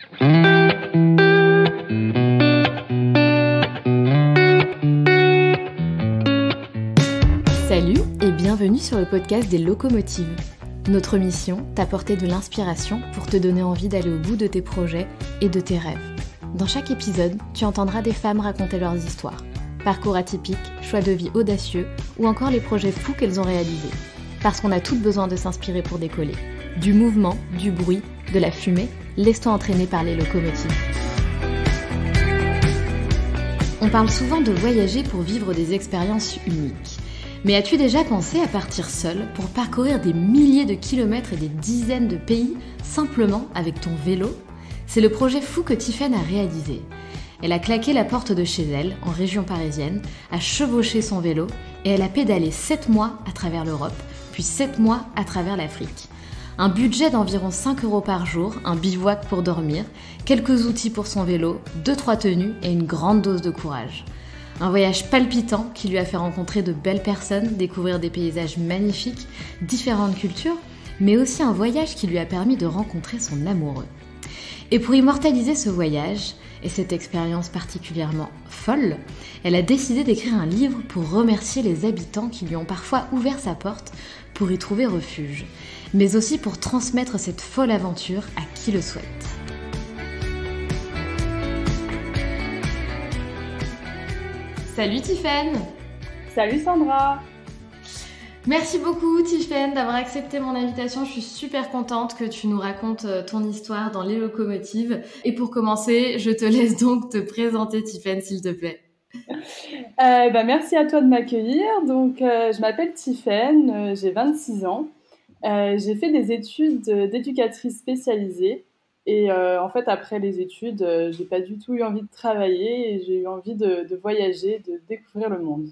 Salut et bienvenue sur le podcast des locomotives. Notre mission, t'apporter de l'inspiration pour te donner envie d'aller au bout de tes projets et de tes rêves. Dans chaque épisode, tu entendras des femmes raconter leurs histoires. Parcours atypiques, choix de vie audacieux ou encore les projets fous qu'elles ont réalisés. Parce qu'on a toutes besoin de s'inspirer pour décoller. Du mouvement, du bruit, de la fumée, laisse-toi entraîner par les locomotives. On parle souvent de voyager pour vivre des expériences uniques. Mais as-tu déjà pensé à partir seule pour parcourir des milliers de kilomètres et des dizaines de pays simplement avec ton vélo ? C'est le projet fou que Tiffaine a réalisé. Elle a claqué la porte de chez elle, en région parisienne, a chevauché son vélo et elle a pédalé 7 mois à travers l'Europe, puis 7 mois à travers l'Afrique. Un budget d'environ 5 € par jour, un bivouac pour dormir, quelques outils pour son vélo, 2-3 tenues et une grande dose de courage. Un voyage palpitant qui lui a fait rencontrer de belles personnes, découvrir des paysages magnifiques, différentes cultures, mais aussi un voyage qui lui a permis de rencontrer son amoureux. Et pour immortaliser ce voyage, et cette expérience particulièrement folle, elle a décidé d'écrire un livre pour remercier les habitants qui lui ont parfois ouvert sa porte pour y trouver refuge, mais aussi pour transmettre cette folle aventure à qui le souhaite. Salut Tiffaine! Salut Sandra! Merci beaucoup Tiffaine d'avoir accepté mon invitation. Je suis super contente que tu nous racontes ton histoire dans les locomotives. Et pour commencer, je te laisse donc te présenter Tiffaine, s'il te plaît. Merci à toi de m'accueillir. Donc, je m'appelle Tiffaine, j'ai 26 ans. J'ai fait des études d'éducatrice spécialisée. Et en fait, après les études, j'ai pas du tout eu envie de travailler et j'ai eu envie de voyager, de découvrir le monde.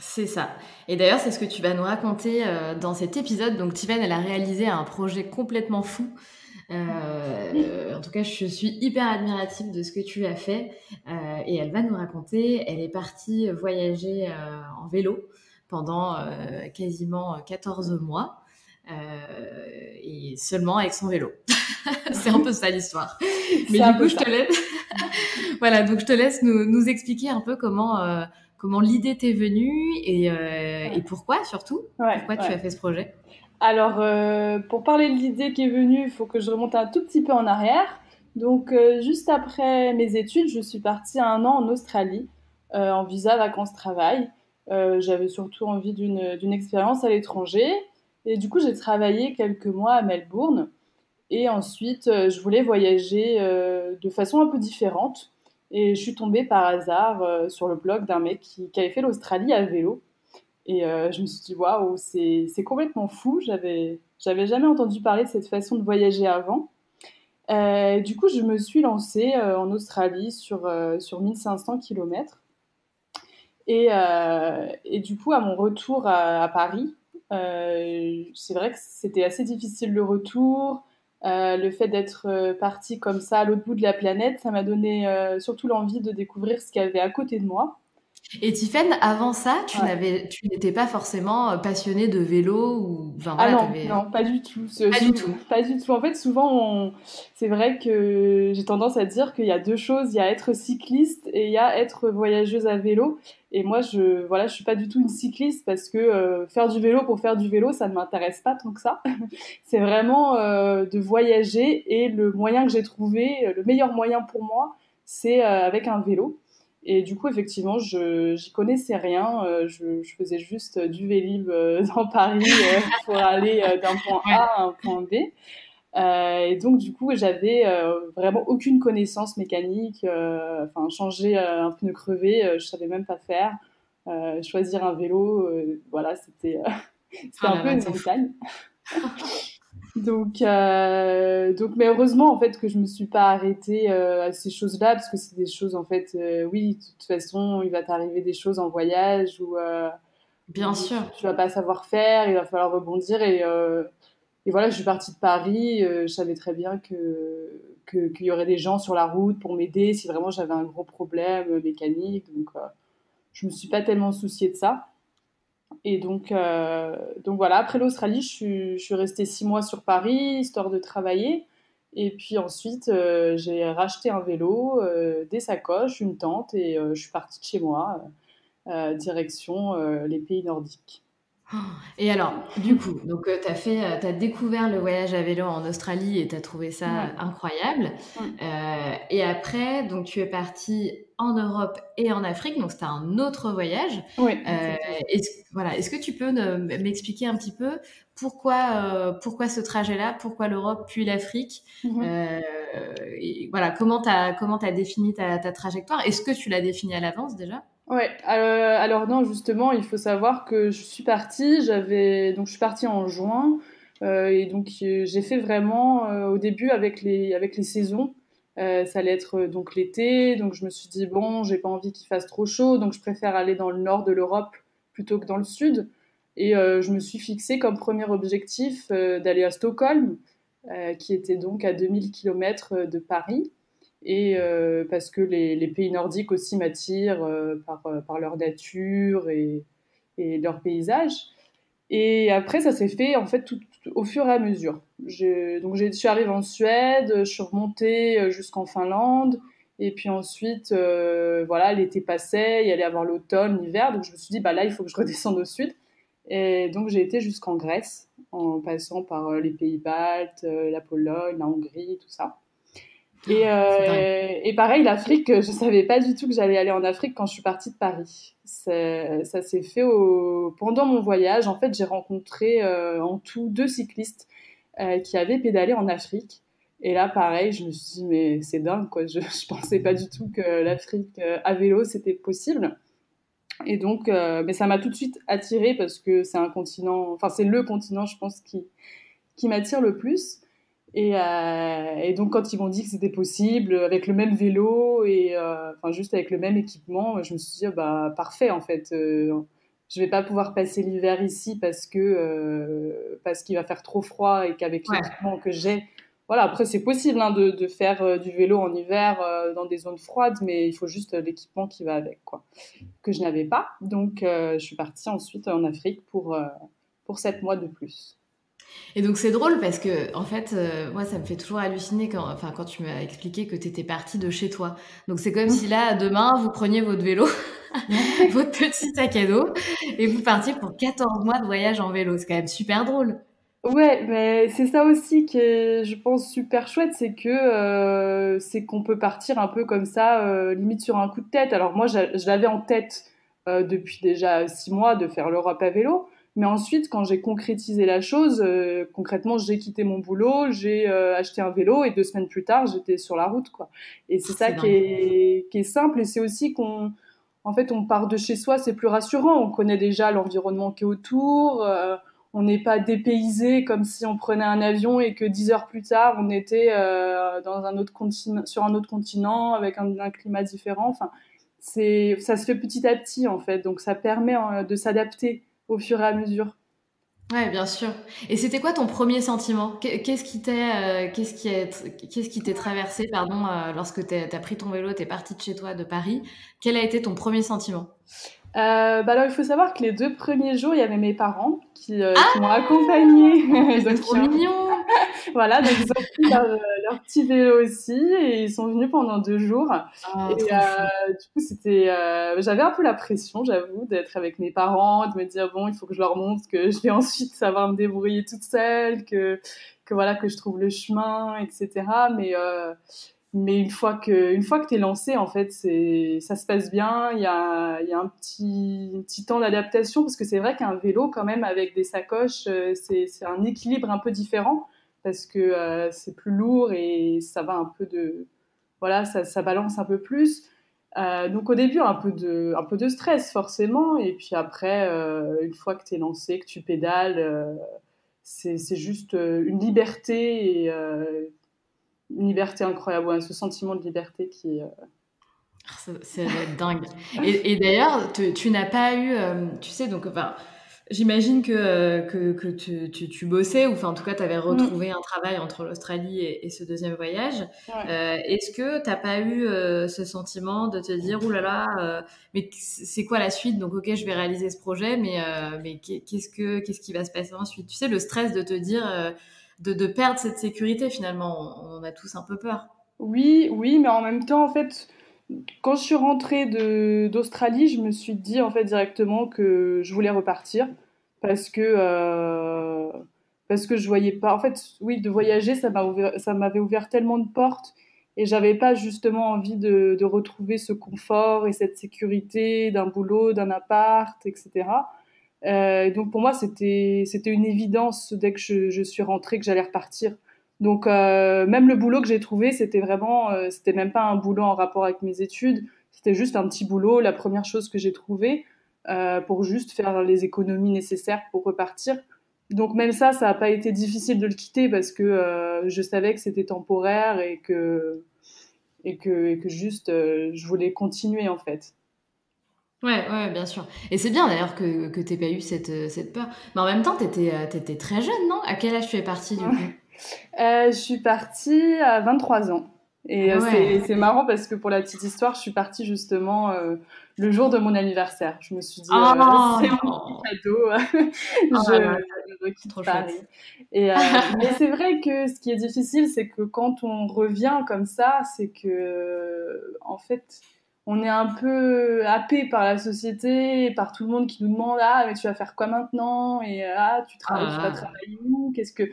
C'est ça. Et d'ailleurs, c'est ce que tu vas nous raconter dans cet épisode. Donc, Tiffaine, elle a réalisé un projet complètement fou. En tout cas, je suis hyper admirative de ce que tu as fait. Et elle va nous raconter. Elle est partie voyager en vélo pendant quasiment 14 mois. Et seulement avec son vélo. C'est un peu ça l'histoire. Mais du coup, je te laisse... Voilà, donc je te laisse nous expliquer un peu comment l'idée t'est venue et pourquoi surtout. Pourquoi tu as fait ce projet? Alors, pour parler de l'idée qui est venue, il faut que je remonte un tout petit peu en arrière. Donc, juste après mes études, je suis partie 1 an en Australie en visa vacances-travail. J'avais surtout envie d'une expérience à l'étranger. Et du coup, j'ai travaillé quelques mois à Melbourne. Et ensuite, je voulais voyager de façon un peu différente. Et je suis tombée par hasard sur le blog d'un mec qui avait fait l'Australie à vélo. Et je me suis dit, waouh, c'est complètement fou. J'avais jamais entendu parler de cette façon de voyager avant. Du coup, je me suis lancée en Australie sur 1500 kilomètres. Et du coup, à mon retour à Paris, c'est vrai que c'était assez difficile le retour. Le fait d'être partie comme ça à l'autre bout de la planète, ça m'a donné surtout l'envie de découvrir ce qu'il y avait à côté de moi. Et Tiffaine, avant ça, tu n'étais pas forcément passionnée de vélo ou... Enfin, voilà, non, pas du tout. Pas du tout. Pas du tout. En fait, souvent, c'est vrai que j'ai tendance à dire qu'il y a 2 choses. Il y a être cycliste et il y a être voyageuse à vélo. Et moi, je suis pas du tout une cycliste parce que faire du vélo pour faire du vélo, ça ne m'intéresse pas tant que ça. C'est vraiment de voyager et le moyen que j'ai trouvé, le meilleur moyen pour moi, c'est avec un vélo. Et du coup, effectivement, j'y connaissais rien. Je faisais juste du Vélib dans Paris pour aller d'un point A à un point B. Et donc, du coup, j'avais vraiment aucune connaissance mécanique. Enfin, changer un pneu crevé, je savais même pas faire. Choisir un vélo, voilà, c'était un peu une montagne. Donc, mais heureusement en fait que je me suis pas arrêtée à ces choses-là parce que c'est des choses en fait, oui, de toute façon, il va t'arriver des choses en voyage où bien sûr, tu vas pas savoir faire, il va falloir rebondir et voilà, je suis partie de Paris, je savais très bien qu'il y aurait des gens sur la route pour m'aider si vraiment j'avais un gros problème mécanique, donc je me suis pas tellement souciée de ça. Et donc voilà, après l'Australie, je suis restée 6 mois sur Paris, histoire de travailler. Et puis ensuite, j'ai racheté un vélo, des sacoches, une tente et je suis partie de chez moi, direction les pays nordiques. Et alors, du coup, donc t'as découvert le voyage à vélo en Australie et t'as trouvé ça Ouais. incroyable. Mm. Et après, donc tu es parti en Europe et en Afrique, donc c'était un autre voyage. Oui, Euh, exactement. voilà, est-ce que tu peux m'expliquer un petit peu pourquoi ce trajet-là, pourquoi l'Europe puis l'Afrique, Mhm. euh, et voilà, comment t'as défini ta trajectoire? Est-ce que tu l'as définie à l'avance déjà? Ouais, alors non, justement, il faut savoir que je suis partie, donc je suis partie en juin, et donc j'ai fait vraiment au début avec les saisons. Ça allait être donc l'été, donc je me suis dit bon, j'ai pas envie qu'il fasse trop chaud, donc je préfère aller dans le nord de l'Europe plutôt que dans le sud. Et je me suis fixé comme premier objectif d'aller à Stockholm, qui était donc à 2 000 kilomètres de Paris. Et parce que les pays nordiques aussi m'attirent par leur nature et leur paysage. Et après, ça s'est fait en fait tout au fur et à mesure. Je suis arrivée en Suède, je suis remontée jusqu'en Finlande, et puis ensuite, voilà, l'été passait, il y allait avoir l'automne, l'hiver, donc je me suis dit, bah là, il faut que je redescende au sud. Et donc j'ai été jusqu'en Grèce, en passant par les pays baltes, la Pologne, la Hongrie, tout ça. C'est dingue. Et pareil, l'Afrique, je savais pas du tout que j'allais aller en Afrique quand je suis partie de Paris. Ça s'est fait pendant mon voyage. En fait, j'ai rencontré en tout 2 cyclistes qui avaient pédalé en Afrique. Et là, pareil, je me suis dit, mais c'est dingue, quoi. Je pensais pas du tout que l'Afrique à vélo, c'était possible. Et donc, mais ça m'a tout de suite attirée parce que c'est un continent, enfin, c'est le continent, je pense, qui m'attire le plus. Et donc, quand ils m'ont dit que c'était possible, avec le même vélo et enfin, juste avec le même équipement, je me suis dit, ah bah, parfait, en fait. Je vais pas pouvoir passer l'hiver ici parce qu'il va faire trop froid et qu'avec Ouais. l'équipement que j'ai, voilà, après, c'est possible hein, de faire du vélo en hiver dans des zones froides, mais il faut juste l'équipement qui va avec, quoi, que je n'avais pas. Donc, je suis partie ensuite en Afrique pour 7 mois de plus. Et donc c'est drôle parce que en fait, moi ça me fait toujours halluciner quand tu m'as expliqué que t'étais partie de chez toi. Donc c'est comme si là demain vous preniez votre vélo, votre petit sac à dos et vous partiez pour 14 mois de voyage en vélo. C'est quand même super drôle. Ouais, mais c'est ça aussi qui est, je pense, super chouette, c'est qu'on peut partir un peu comme ça, limite sur un coup de tête. Alors moi, je l'avais en tête depuis déjà 6 mois de faire l'Europe à vélo, mais ensuite, quand j'ai concrétisé la chose, concrètement, j'ai quitté mon boulot, j'ai acheté un vélo et 2 semaines plus tard, j'étais sur la route, quoi. Et c'est ça C'est dingue. qui est simple et c'est aussi en fait, on part de chez soi, c'est plus rassurant. On connaît déjà l'environnement qui est autour. On n'est pas dépaysé comme si on prenait un avion et que 10 heures plus tard, on était dans un autre continent, sur un autre continent avec un climat différent. Enfin, ça se fait petit à petit en fait, donc ça permet de s'adapter au fur et à mesure. Ouais, bien sûr. Et c'était quoi ton premier sentiment? Qu'est-ce qui t'est traversé, pardon, lorsque t'as pris ton vélo, t'es parti de chez toi, de Paris? Quel a été ton premier sentiment? Bah alors, il faut savoir que les 2 premiers jours, il y avait mes parents qui m'ont Ah, accompagnée. mais c'est Donc, trop mignon! voilà, donc ils ont pris leur petit vélo aussi et ils sont venus pendant 2 jours. Oh, Et trop chou. du coup, j'avais un peu la pression, j'avoue, d'être avec mes parents, de me dire bon, il faut que je leur montre que je vais ensuite savoir me débrouiller toute seule, que voilà, que je trouve le chemin, etc. Mais une fois que t'es lancé, en fait, ça se passe bien. Il y a un petit temps d'adaptation parce que c'est vrai qu'un vélo, quand même, avec des sacoches, c'est un équilibre un peu différent parce que c'est plus lourd et ça va un peu voilà, ça balance un peu plus. Donc au début, un peu de stress forcément, et puis après, une fois que t'es lancé, que tu pédales, c'est juste une liberté et une liberté incroyable, ouais, ce sentiment de liberté qui est... Ça doit être dingue. Et d'ailleurs, tu n'as pas eu, tu sais, donc, enfin, j'imagine que tu bossais, ou enfin, en tout cas, tu avais Mm, retrouvé un travail entre l'Australie et ce deuxième voyage. ouais. Est-ce que t'as pas eu ce sentiment de te dire, ouh là là, mais c'est quoi la suite? Donc, ok, je vais réaliser ce projet, mais qu'est-ce qui va se passer ensuite? Tu sais, le stress de te dire, de perdre cette sécurité finalement. On a tous un peu peur. Oui, oui, mais en même temps, en fait, quand je suis rentrée d'Australie, je me suis dit en fait directement que je voulais repartir parce que euh, parce que je voyais pas. En fait, oui, de voyager, ça m'avait ouvert tellement de portes et j'avais pas justement envie de retrouver ce confort et cette sécurité d'un boulot, d'un appart, etc. Et donc pour moi, c'était une évidence dès que je suis rentrée que j'allais repartir. Donc même le boulot que j'ai trouvé, c'était vraiment, c'était même pas un boulot en rapport avec mes études, c'était juste un petit boulot, la première chose que j'ai trouvée pour juste faire les économies nécessaires pour repartir. Donc même ça n'a pas été difficile de le quitter parce que je savais que c'était temporaire et que juste je voulais continuer en fait. Ouais, ouais, bien sûr. Et c'est bien d'ailleurs que t'aies pas eu cette peur. Mais en même temps, t'étais très jeune, non? À quel âge tu es partie du coup? Je suis partie à 23 ans. Et Ah ouais. c'est marrant parce que pour la petite histoire, je suis partie justement le jour de mon anniversaire. Je me suis dit, c'est mon petit Oh, cadeau, oh là là, je c'est quitte trop Paris. chouette. Mais c'est vrai que ce qui est difficile, c'est que quand on revient comme ça, c'est que en fait, on est un peu happé par la société, et par tout le monde qui nous demande, ah, mais tu vas faire quoi maintenant? Et ah, Oh là tu vas là. travailler où? Qu'est-ce que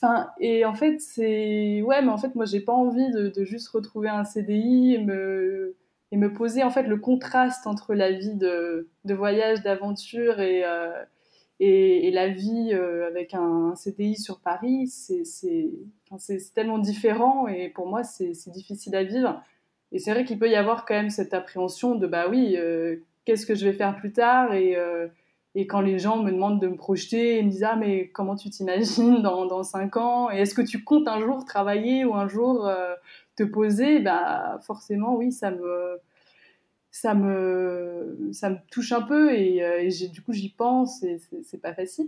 Enfin, et en fait, c'est. Ouais, mais en fait, moi, j'ai pas envie de juste retrouver un CDI et me poser. En fait, le contraste entre la vie de voyage, d'aventure et la vie avec un CDI sur Paris, enfin, c'est tellement différent et pour moi, c'est difficile à vivre. Et c'est vrai qu'il peut y avoir quand même cette appréhension de bah oui, qu'est-ce que je vais faire plus tard et quand les gens me demandent de me projeter et me disent ah mais comment tu t'imagines dans 5 ans et est-ce que tu comptes un jour travailler ou un jour te poser, bah forcément oui ça me touche un peu et du coup j'y pense et c'est pas facile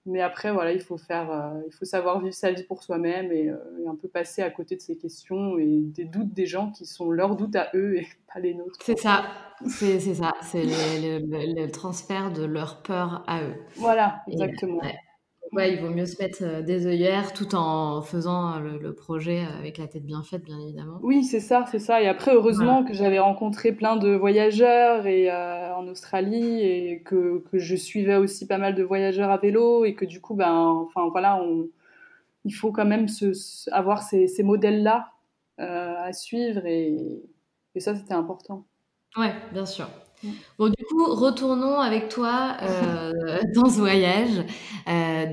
mais après voilà il faut savoir vivre sa vie pour soi-même et un peu passer à côté de ces questions et des doutes des gens qui sont leurs doutes à eux et pas les nôtres C'est quoi. ça. C'est ça. C'est le transfert de leur peur à eux. Voilà, Et exactement. ouais. Ouais, il vaut mieux se mettre des œillères tout en faisant le projet avec la tête bien faite, bien évidemment. Oui, c'est ça, c'est ça. Et après, Voilà. heureusement que j'avais rencontré plein de voyageurs en Australie et que je suivais aussi pas mal de voyageurs à vélo et que du coup, ben, enfin voilà, il faut quand même avoir ces modèles-là à suivre et ça, c'était important. Ouais, bien sûr. Mm. Bon, du coup, retournons avec toi dans ce voyage.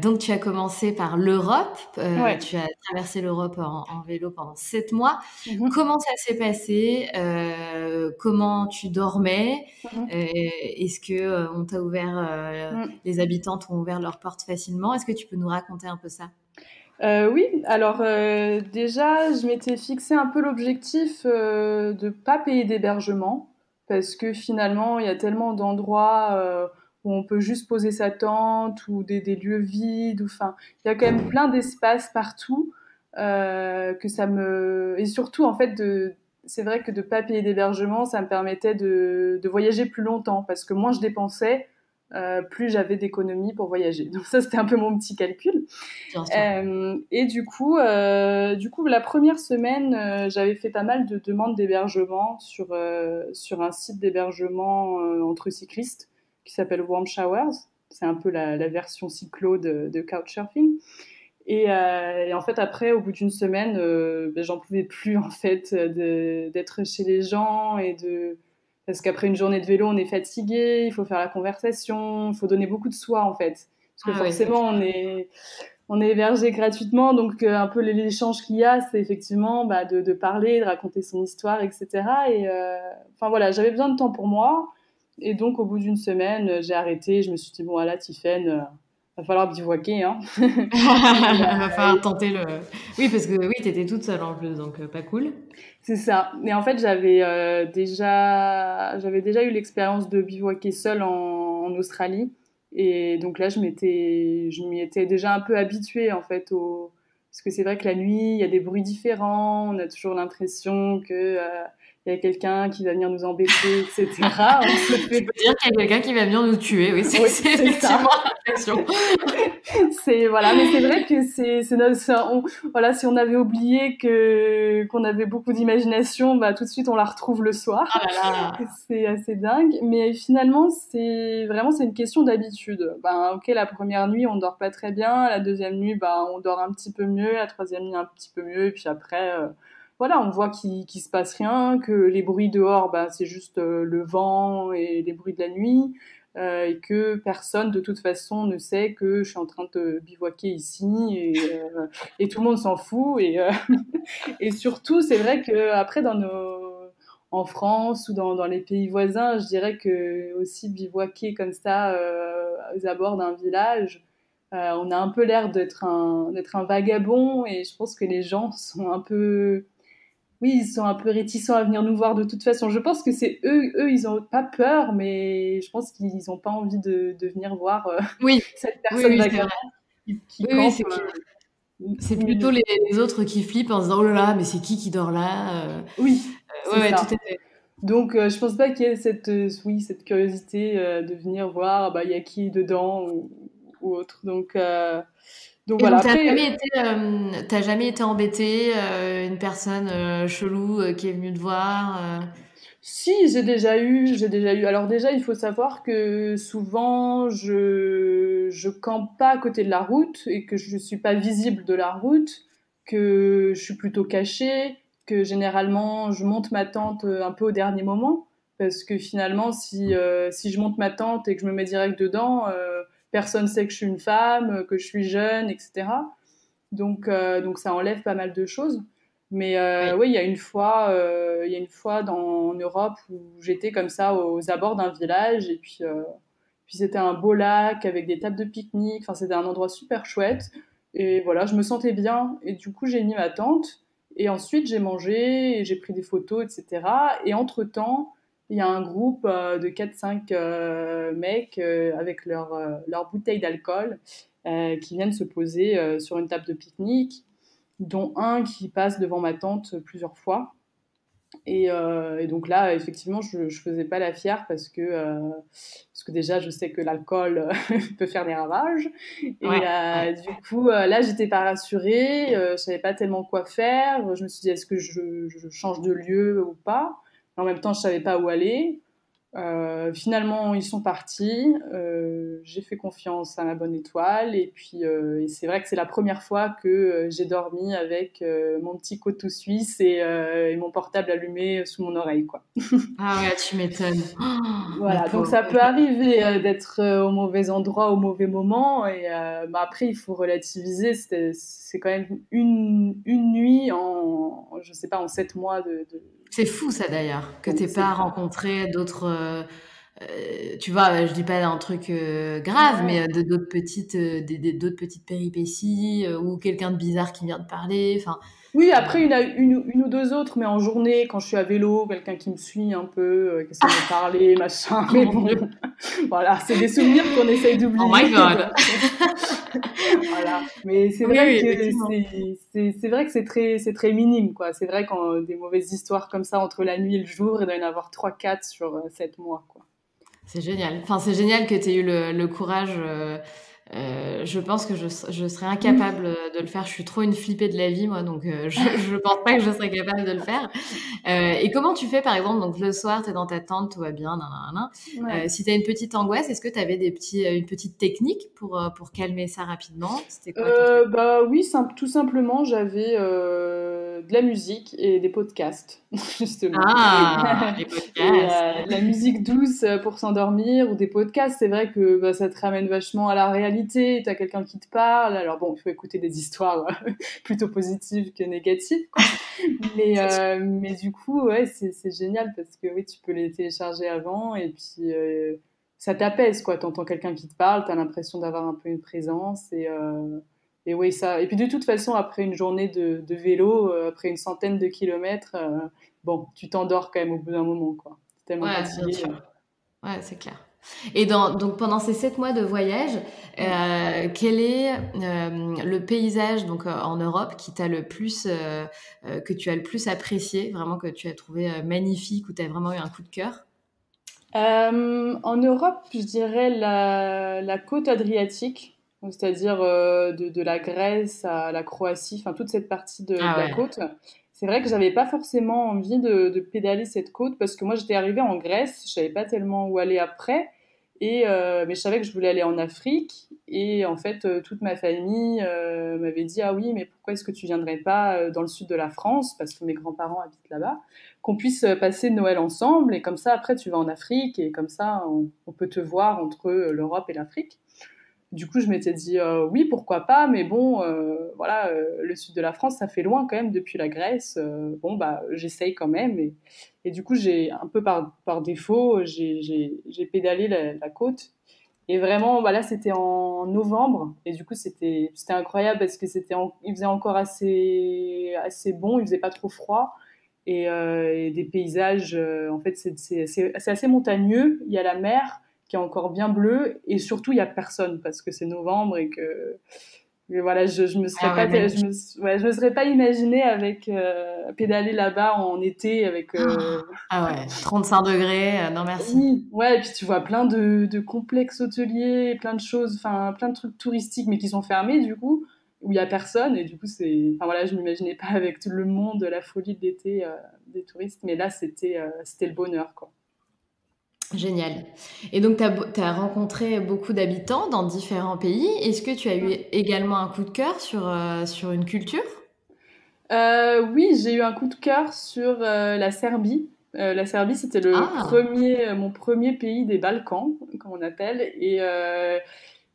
Donc, tu as commencé par l'Europe. Ouais. Tu as traversé l'Europe en vélo pendant 7 mois. Mhm. Comment ça s'est passé? Comment tu dormais? Mhm. Est-ce que on t'a ouvert, Mm. les habitants t'ont ouvert leurs portes facilement? Est-ce que tu peux nous raconter un peu ça? Oui, alors déjà, je m'étais fixé un peu l'objectif de pas payer d'hébergement parce que finalement, il y a tellement d'endroits où on peut juste poser sa tente ou des lieux vides. Enfin, il y a quand même plein d'espaces partout que ça me et surtout en fait c'est vrai que de pas payer d'hébergement, ça me permettait de voyager plus longtemps parce que moins je dépensais, plus j'avais d'économies pour voyager. Donc ça, c'était un peu mon petit calcul. Bien sûr. Et du coup, la première semaine, j'avais fait pas mal de demandes d'hébergement sur un site d'hébergement entre cyclistes qui s'appelle Warm Showers. C'est un peu la version cyclo de Couchsurfing. Et en fait, après, au bout d'une semaine, ben, j'en pouvais plus en fait d'être chez les gens parce qu'après une journée de vélo, on est fatigué, il faut faire la conversation, il faut donner beaucoup de soi en fait. Parce que Ah oui, c'est forcément, clair. on est hébergé gratuitement, donc un peu l'échange qu'il y a, c'est effectivement bah, de parler, de raconter son histoire, etc. Et enfin voilà, j'avais besoin de temps pour moi, et donc au bout d'une semaine, j'ai arrêté. Je me suis dit bon, voilà, Tiffaine, va falloir bivouaquer, hein. Va falloir tenter le. Oui, parce que oui, t'étais toute seule en plus, donc pas cool. C'est ça. Mais en fait, j'avais déjà eu l'expérience de bivouaquer seule en Australie. Et donc là, je m'y étais déjà un peu habituée, en fait, parce que c'est vrai que la nuit, il y a des bruits différents. On a toujours l'impression que il y a quelqu'un qui va venir nous embêter, etc. On se Tu fait... peux dire qu'il y a quelqu'un qui va venir nous tuer, oui, c'est Oui, c'est c'est ça. effectivement l'impression. Voilà, mais c'est vrai que voilà, si on avait oublié qu'on avait beaucoup d'imagination, bah tout de suite on la retrouve le soir. Ah là là. C'est assez dingue, mais finalement c'est une question d'habitude. Ben ok, la première nuit on dort pas très bien, la deuxième nuit on dort un petit peu mieux, la troisième nuit un petit peu mieux, et puis après voilà, on voit qu'il se passe rien, que les bruits dehors c'est juste le vent et les bruits de la nuit. Et que personne de toute façon ne sait que je suis en train de bivouaquer ici et tout le monde s'en fout et surtout c'est vrai que après en France ou dans les pays voisins, je dirais que aussi bivouaquer comme ça aux abords d'un village, on a un peu l'air d'être un vagabond et je pense que les gens sont un peu oui, ils sont un peu réticents à venir nous voir de toute façon. Je pense que c'est eux, ils ont pas peur, mais je pense qu'ils ont pas envie de venir voir Oui, cette oui, personne oui, c'est vagabonde vrai. qui Oui, oui, campe. c'est plutôt les autres qui flippent en se disant oh là là, mais c'est qui dort là? Oui, c'est Ouais, ouais, tout ça. à fait. Donc, je pense pas qu'il y ait cette curiosité de venir voir, il y a qui dedans ou autre. Donc Et voilà. donc, Après, t'as jamais été embêté, une personne chelou qui est venue te voir? si, j'ai déjà eu. Alors déjà, il faut savoir que souvent, je campe pas à côté de la route et que je suis pas visible de la route, que je suis plutôt cachée, que généralement, je monte ma tente un peu au dernier moment, parce que finalement, si je monte ma tente et que je me mets direct dedans, personne sait que je suis une femme, que je suis jeune, etc. Donc ça enlève pas mal de choses. Mais Oui. oui, il y a une fois en Europe où j'étais comme ça aux abords d'un village et puis c'était un beau lac avec des tables de pique-nique. Enfin, c'était un endroit super chouette. Et voilà, je me sentais bien. Et du coup, j'ai mis ma tente. Et ensuite, j'ai mangé et j'ai pris des photos, etc. Et entre-temps, il y a un groupe de 4-5 mecs avec leur bouteille d'alcool qui viennent se poser sur une table de pique-nique, dont un qui passe devant ma tante plusieurs fois. Et donc là, effectivement, je faisais pas la fière parce que déjà, je sais que l'alcool peut faire des ravages. Et Ouais, ouais. du coup, là, j'étais pas rassurée, je savais pas tellement quoi faire. Je me suis dit, est-ce que je change de lieu ou pas? En même temps, je savais pas où aller. Finalement, ils sont partis. J'ai fait confiance à ma bonne étoile. Et puis, et c'est vrai que c'est la première fois que j'ai dormi avec mon petit couteau suisse et mon portable allumé sous mon oreille, quoi. Ah ouais, tu m'étonnes. Oh, la Voilà, donc pauvre. ça peut arriver d'être au mauvais endroit au mauvais moment. Et après, il faut relativiser. C'est quand même une nuit je sais pas, en 7 mois C'est fou ça d'ailleurs, que Oui, t'aies c'est pas fou. rencontré d'autres. Tu vois, je dis pas un truc grave, Ouais. mais d'autres petites, d'autres petites péripéties ou quelqu'un de bizarre qui vient te parler. Enfin, Oui, euh, après, une ou deux autres, mais en journée, quand je suis à vélo, quelqu'un qui me suit un peu, qui essaie de me parler, machin. oh Mais mon bon, Dieu, voilà, c'est des souvenirs qu'on essaye oh my d'oublier. god. Donc, voilà. Mais c'est Oui, vrai oui, que effectivement. c'est vrai que c'est très minime, quoi. C'est vrai quand des mauvaises histoires comme ça entre la nuit et le jour, il doit y en avoir 3-4 sur 7 mois, quoi. C'est génial. Enfin, c'est génial que tu aies eu le courage. Je pense que je serais incapable de le faire. Je suis trop une flippée de la vie, moi, donc je pense pas que je serais capable de le faire. Et comment tu fais, par exemple, donc le soir, tu es dans ta tente, tout va bien, nan. Ouais. Si tu as une petite angoisse, est-ce que tu avais une petite technique pour calmer ça rapidement? C'était quoi ton truc? Bah oui, tout simplement, j'avais de la musique et des podcasts, justement. Ah, les Et podcasts. de la musique douce pour s'endormir ou des podcasts, c'est vrai que ça te ramène vachement à la réalité. Tu as quelqu'un qui te parle. Alors bon, il faut écouter des histoires plutôt positives que négatives, quoi. C'est sûr. Mais du coup, ouais, c'est génial parce que oui, tu peux les télécharger avant et puis ça t'apaise, quoi. T'entends quelqu'un qui te parle, t'as l'impression d'avoir un peu une présence et oui, ça. Et puis de toute façon, après une journée de vélo, après une centaine de kilomètres, bon, tu t'endors quand même au bout d'un moment, quoi. T'es tellement Ouais, bien fatigué. sûr. Ouais, c'est clair. Et donc pendant ces 7 mois de voyage, quel est le paysage donc en Europe qui t'a le plus que tu as le plus apprécié, vraiment que tu as trouvé magnifique ou tu as vraiment eu un coup de cœur? En Europe, je dirais la côte adriatique, donc c'est-à-dire de la Grèce à la Croatie, enfin toute cette partie de Ah la ouais. côte. C'est vrai que j'avais pas forcément envie de pédaler cette côte parce que moi j'étais arrivée en Grèce, je savais pas tellement où aller après, mais je savais que je voulais aller en Afrique et en fait toute ma famille m'avait dit ah oui mais pourquoi est-ce que tu viendrais pas dans le sud de la France parce que mes grands-parents habitent là-bas qu'on puisse passer Noël ensemble et comme ça après tu vas en Afrique et comme ça on peut te voir entre l'Europe et l'Afrique. Du coup je m'étais dit oui pourquoi pas mais bon voilà le sud de la France ça fait loin quand même depuis la Grèce bon bah j'essaye quand même et du coup j'ai un peu par défaut j'ai pédalé la côte et vraiment bah là c'était en novembre et du coup c'était incroyable parce que il faisait encore assez bon il faisait pas trop froid et des paysages. En fait, c'est assez montagneux. Il y a la mer qui est encore bien bleue et surtout il y a personne parce que c'est novembre et voilà, je me serais Ah pas, ouais, je magnifique. me, ouais, je me serais pas imaginé avec pédaler là-bas en été avec. Ah ouais, 35 degrés, non merci. Oui, ouais, et puis tu vois plein de complexes hôteliers, plein de choses, enfin plein de trucs touristiques mais qui sont fermés du coup où il y a personne et du coup enfin voilà, je m'imaginais pas avec tout le monde, la folie de l'été des touristes, mais là c'était le bonheur quoi. Génial. Et donc, tu as rencontré beaucoup d'habitants dans différents pays. Est-ce que tu as eu également un coup de cœur sur une culture? Oui, j'ai eu un coup de cœur sur la Serbie. La Serbie, c'était Ah, mon premier pays des Balkans, comme on appelle,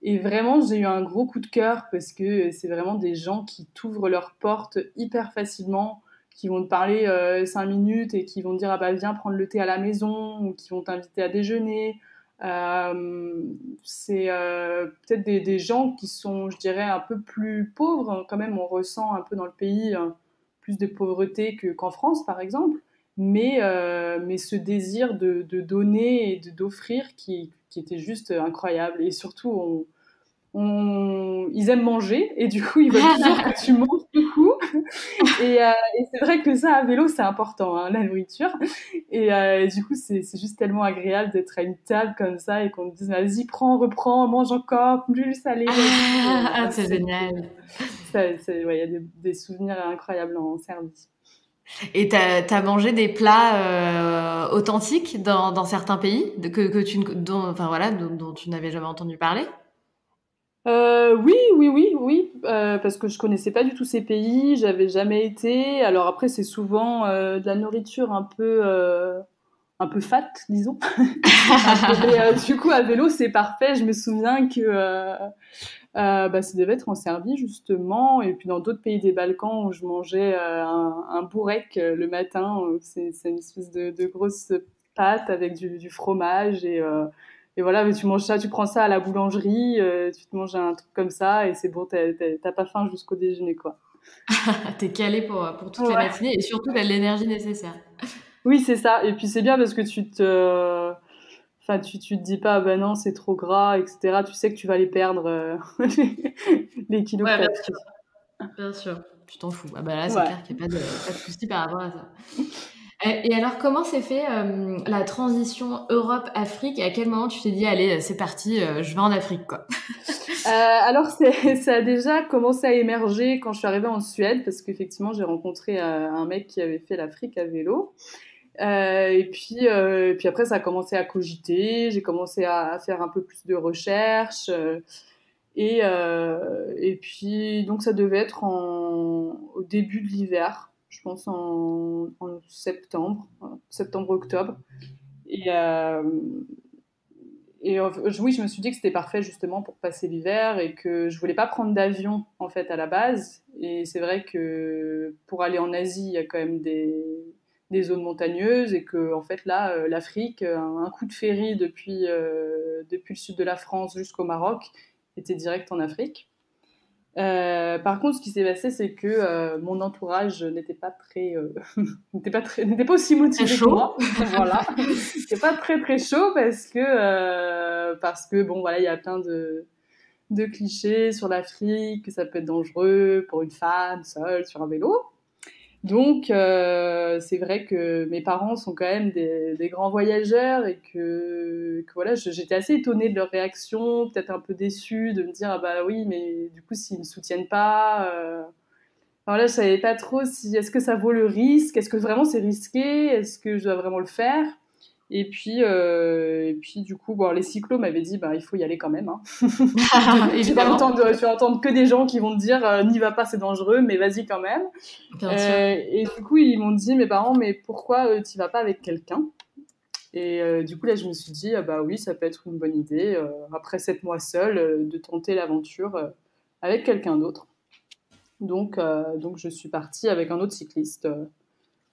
et vraiment, j'ai eu un gros coup de cœur parce que c'est vraiment des gens qui t'ouvrent leurs portes hyper facilement, qui vont te parler 5 minutes et qui vont te dire ah bah viens prendre le thé à la maison ou qui vont t'inviter à déjeuner. C'est peut-être des gens qui sont, je dirais, un peu plus pauvres. Quand même, on ressent un peu dans le pays plus de pauvreté qu'en France, par exemple. Mais ce désir de donner et d'offrir qui était juste incroyable. Et surtout, ils aiment manger et du coup ils veulent toujours que tu manges beaucoup et c'est vrai que ça à vélo c'est important hein, la nourriture et du coup c'est juste tellement agréable d'être à une table comme ça et qu'on te dise vas-y prends reprends mange encore plus salé vas-y ah, voilà, c'est génial. ouais, il y a des souvenirs incroyables en Serbie. Et t'as mangé des plats authentiques dans certains pays que tu enfin voilà, dont tu n'avais jamais entendu parler? Oui, oui, oui, oui, parce que je connaissais pas du tout ces pays, j'avais jamais été. Alors après, c'est souvent de la nourriture un peu fat, disons. Mais du coup, à vélo, c'est parfait. Je me souviens que bah, ça devait être en Serbie, justement, et puis dans d'autres pays des Balkans où je mangeais un bourrek le matin. C'est une espèce de grosse pâte avec du fromage et voilà, mais tu manges ça, tu prends ça à la boulangerie, tu te manges un truc comme ça et c'est bon, t'as pas faim jusqu'au déjeuner, quoi. T'es calé pour toute la Ouais. matinée et surtout t'as l'énergie nécessaire. Oui, c'est ça. Et puis c'est bien parce que enfin, tu te dis pas, ah bah non, c'est trop gras, etc. Tu sais que tu vas les perdre, les kilos que Ouais, t'as bien pris. sûr, bien sûr. Tu t'en fous. Ah bah là, c'est Ouais. clair qu'il n'y a pas de souci par rapport à ça. Et alors, comment s'est fait la transition Europe-Afrique et à quel moment tu t'es dit, allez, c'est parti, je vais en Afrique, quoi? Alors, ça a déjà commencé à émerger quand je suis arrivée en Suède, parce qu'effectivement, j'ai rencontré un mec qui avait fait l'Afrique à vélo. Et puis après, ça a commencé à cogiter, j'ai commencé à faire un peu plus de recherches. Et puis, donc, ça devait être au début de l'hiver, je pense en septembre, septembre-octobre. Et, oui, je me suis dit que c'était parfait justement pour passer l'hiver et que je voulais pas prendre d'avion en fait à la base. Et c'est vrai que pour aller en Asie, il y a quand même des zones montagneuses et que en fait là, l'Afrique, un coup de ferry depuis le sud de la France jusqu'au Maroc était direct en Afrique. Par contre, ce qui s'est passé, c'est que mon entourage n'était pas très, n'était pas aussi Très motivé que chaud. moi. Voilà, c'était pas très très chaud parce que bon, voilà, il y a plein de clichés sur l'Afrique, que ça peut être dangereux pour une femme seule sur un vélo. Donc, c'est vrai que mes parents sont quand même des grands voyageurs et que voilà, j'étais assez étonnée de leur réaction, peut-être un peu déçue de me dire ah bah oui, mais du coup s'ils me soutiennent pas, alors là je savais pas trop si est-ce que ça vaut le risque, est-ce que vraiment c'est risqué, est-ce que je dois vraiment le faire. Et puis du coup, bon, les cyclos m'avaient dit bah il faut y aller quand même. Hein. Évidemment, Tu vas entendre que des gens qui vont te dire n'y va pas, c'est dangereux, mais vas-y quand même. bien sûr. Et du coup, ils m'ont dit, mes parents, mais pourquoi tu vas pas avec quelqu'un? Et du coup, là, je me suis dit, bah oui, ça peut être une bonne idée, après 7 mois seule, de tenter l'aventure avec quelqu'un d'autre. Donc, je suis partie avec un autre cycliste.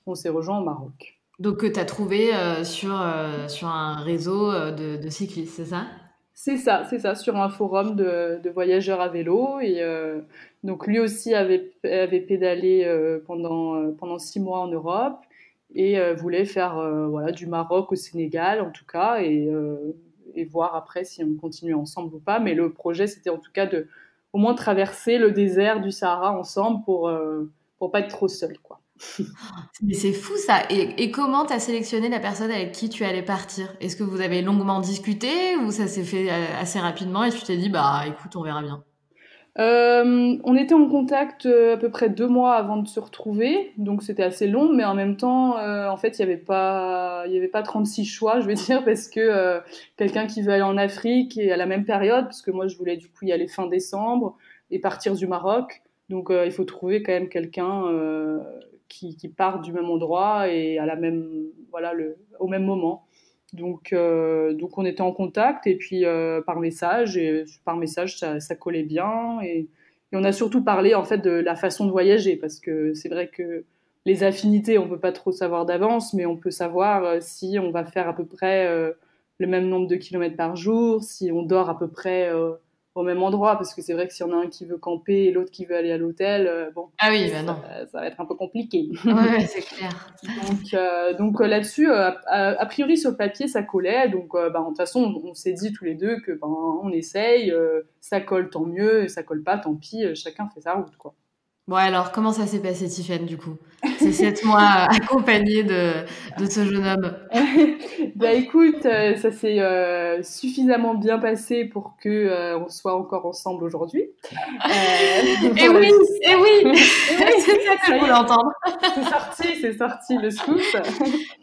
On s'est rejoint au Maroc. Donc, que tu as trouvé sur un réseau de cyclistes, c'est ça? C'est ça, sur un forum de voyageurs à vélo. Et donc, lui aussi avait pédalé pendant 6 mois en Europe et voulait faire voilà, du Maroc au Sénégal, en tout cas, et voir après si on continue ensemble ou pas. Mais le projet, c'était en tout cas de au moins traverser le désert du Sahara ensemble pour pas être trop seul, quoi. Mais c'est fou ça. Et comment tu as sélectionné la personne avec qui tu allais partir? Est-ce que vous avez longuement discuté ou ça s'est fait assez rapidement et tu t'es dit, bah écoute, on verra bien? On était en contact à peu près 2 mois avant de se retrouver, donc c'était assez long, mais en même temps, en fait, il y avait pas 36 choix, je vais dire, parce que quelqu'un qui veut aller en Afrique et à la même période, parce que moi, je voulais du coup y aller fin décembre et partir du Maroc, donc il faut trouver quand même quelqu'un qui part du même endroit et à la même, voilà, au même moment. Donc on était en contact et puis par message ça collait bien et on a surtout parlé en fait de la façon de voyager parce que c'est vrai que les affinités on peut pas trop savoir d'avance mais on peut savoir si on va faire à peu près le même nombre de kilomètres par jour, si on dort à peu près au même endroit parce que c'est vrai que s'il y en a un qui veut camper et l'autre qui veut aller à l'hôtel, bon Ah oui, bah ça, non. ça va être un peu compliqué. Ouais, ouais, c'est clair. Donc là-dessus, a priori sur le papier, ça collait. Donc bah, de toute façon, on s'est dit tous les deux que ben on essaye, ça colle tant mieux, ça colle pas tant pis, chacun fait sa route quoi. Bon alors, comment ça s'est passé, Tiffaine, du coup? Ces 7 mois accompagnés de ce jeune homme. Bah écoute, ça s'est suffisamment bien passé pour que on soit encore ensemble aujourd'hui. Et Voilà, oui, et oui, et oui, c'est ça que ça je y voulais est, entendre. c'est sorti le scoop.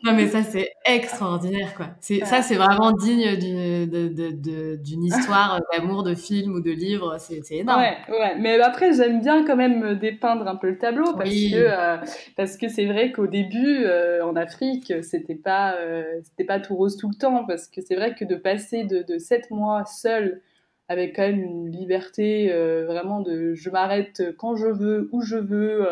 Non mais ça c'est extraordinaire quoi. Ça c'est vraiment digne d'une histoire d'amour, de film ou de livre. C'est énorme. Ouais, ouais. Mais après, j'aime bien quand même dépeindre un peu le tableau Oui. parce que c'est vrai qu'au début, en Afrique, c'était pas tout rose tout le temps parce que c'est vrai que de passer de 7 mois seul avec quand même une liberté vraiment de je m'arrête quand je veux, où je veux.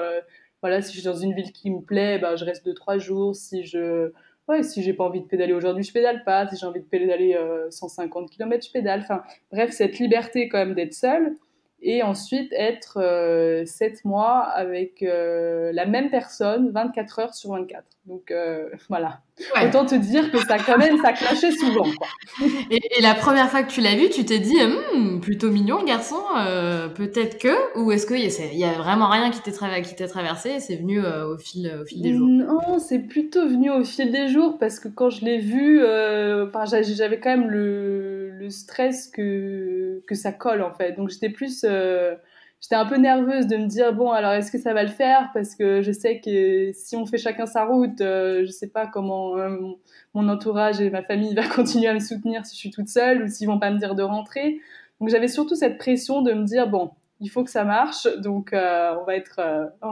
Voilà, si je suis dans une ville qui me plaît, bah, je reste 2, 3 jours. Si j'ai pas envie de pédaler aujourd'hui, je pédale pas. Si j'ai envie de pédaler 150 km, je pédale. Enfin, bref, cette liberté quand même d'être seule et ensuite être 7 mois avec la même personne 24 heures sur 24. Donc voilà. Ouais. Autant te dire que ça quand même, ça clashait souvent, quoi. Et la première fois que tu l'as vu, tu t'es dit, plutôt mignon le garçon, peut-être que, ou est-ce qu'il y a vraiment rien qui t'est traversé et c'est venu au fil des jours? Non, c'est plutôt venu au fil des jours parce que quand je l'ai vu, enfin, j'avais quand même le stress que ça colle en fait. Donc j'étais un peu nerveuse de me dire bon alors est-ce que ça va le faire parce que je sais que si on fait chacun sa route, je sais pas comment mon entourage et ma famille va continuer à me soutenir si je suis toute seule ou s'ils vont pas me dire de rentrer. Donc j'avais surtout cette pression de me dire bon il faut que ça marche donc on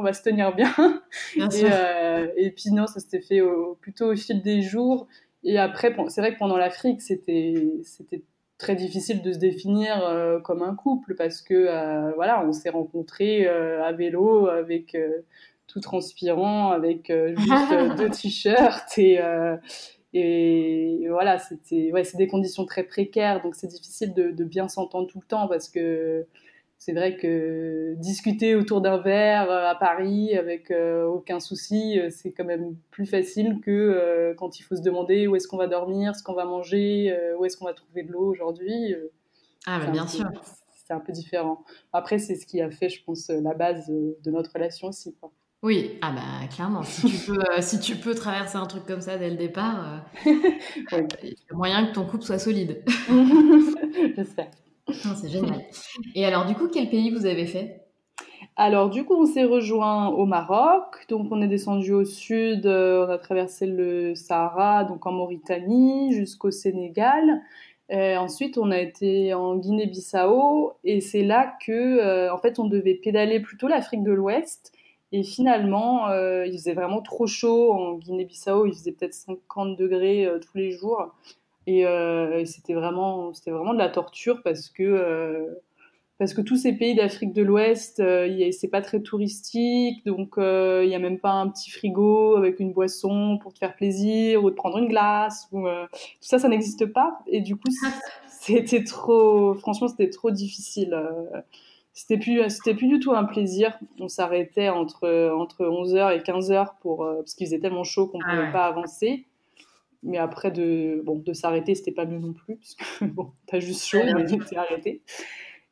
va se tenir bien. Bien sûr. Et puis non, ça s'était fait plutôt au fil des jours. Et après, bon, c'est vrai que pendant l'Afrique, c'était très difficile de se définir comme un couple parce que voilà, on s'est rencontrés à vélo avec tout transpirant, avec juste 2 t-shirts et voilà, c'est des conditions très précaires, donc c'est difficile de bien s'entendre tout le temps parce que c'est vrai que discuter autour d'un verre à Paris avec aucun souci, c'est quand même plus facile que quand il faut se demander où est-ce qu'on va dormir, ce qu'on va manger, où est-ce qu'on va trouver de l'eau aujourd'hui. Ah, bah, C'est un bien peu, sûr. c'est un peu différent. Après, c'est ce qui a fait, je pense, la base de notre relation aussi, quoi. Oui, ah bah, clairement, si tu peux traverser un truc comme ça dès le départ, Oui. il y a moyen que ton couple soit solide. J'espère. Non, c'est génial. Et alors, du coup, quel pays vous avez fait? Alors, du coup, on s'est rejoint au Maroc. Donc, on est descendu au sud. On a traversé le Sahara, donc en Mauritanie, jusqu'au Sénégal. Ensuite, on a été en Guinée-Bissau. Et c'est là que, en fait, on devait pédaler plutôt l'Afrique de l'Ouest. Et finalement, il faisait vraiment trop chaud en Guinée-Bissau. Il faisait peut-être 50 degrés tous les jours. Et c'était vraiment de la torture parce que tous ces pays d'Afrique de l'Ouest, c'est pas très touristique, donc il y a même pas un petit frigo avec une boisson pour te faire plaisir ou de prendre une glace. Tout ça, ça n'existe pas. Et du coup, c'était trop. Franchement, c'était trop difficile. C'était plus du tout un plaisir. On s'arrêtait entre 11h et 15h parce qu'il faisait tellement chaud qu'on Ah pouvait ouais. pas avancer. Mais après, de s'arrêter, c'était pas mieux non plus, parce que bon, t'as juste Ouais, chaud, bien mais sûr. t'es arrêté.